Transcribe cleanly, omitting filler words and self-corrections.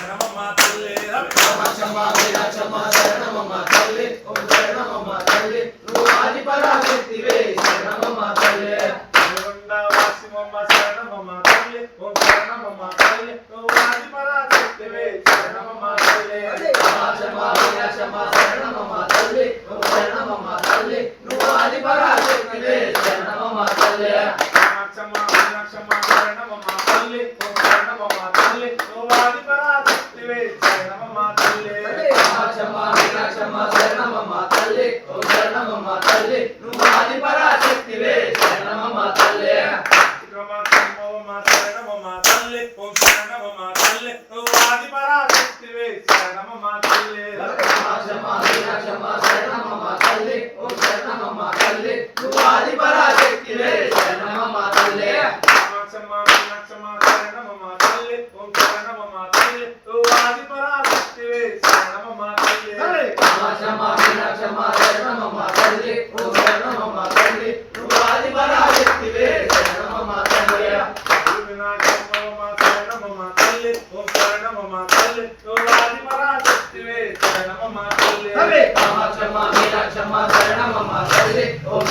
శరణమమ్మ తల్లి కామాక్షమ్మ మీనాక్షమ్మ శరణమమ్మ తల్లి ఓం శరణమమ్మ తల్లి నువ్వు ఆది పరాశక్తివే శరణమమ్మ తల్లి వాసిమమ్మ శరణమమ్మ తల్లి ఓం శరణమమ్మ తల్లి నువ్వు ఆది పరాశక్తివే శరణమమ్మ తల్లి కామాక్షమ్మ మీనాక్షమ్మ శరణమమ్మ తల్లి ఓం శరణమమ్మ తల్లి నువ్వు ఆది పరాశక్తివే శరణమమ్మ తల్లి కామాక్షమ్మ మీనాక్షమ్మ శరణమమ్మ తల్లి ఓం శరణమమ్మ తల్లి నువ్వు ఆది పరాశక్తివే శరణమమ్మ తల్లి కామాక్షమ్మ మీనాక్షమ్మ శరణమమ్మ తల్లి ఓం శరణమమ్మ తల్లి నువ్వు ఆది పరాశక్తివే శరణమమ్మ తల్లి కామాక్షమ్మ శరణమమ్మ తల్లి ఓం శరణమమ్మ తల్లి నువ్వు ఆది పరాశక్తివే శరణమమ్మ తల్లి కామాక్షమ్మ మీనాక్షమ్మ శరణమమ్మ తల్లి ఓం శరణమమ్మ తల్లి నువ్వు ఆది పరాశక్తివే శరణమమ్మ తల్లి కామాక్షమ్మ మీనాక్షమ్మ శరణమమ్మ తల్లి ఓం శరణమమ్మ తల్లి నువ్వు ఆది పరాశక్తివే శరణమమ్మ తల్లి కామాక్షమ్మ మీనాక్షమ్మ శరణమమ్మ తల్లి ఓం శరణమమ్మ తల్లి నువ్వు ఆది పరాశక్తివే శరణమమ్మ తల్లి మీనాక్షమ్మ శరణమమ్మ తల్లి ఓం శరణమమ్మ తల్లి నువ్వు ఆది పరాశక్తివే శరణమమ్మ తల్లి కామాక్షమ్మ మీనాక్షమ్మ శరణమమ్మ తల్లి ఓం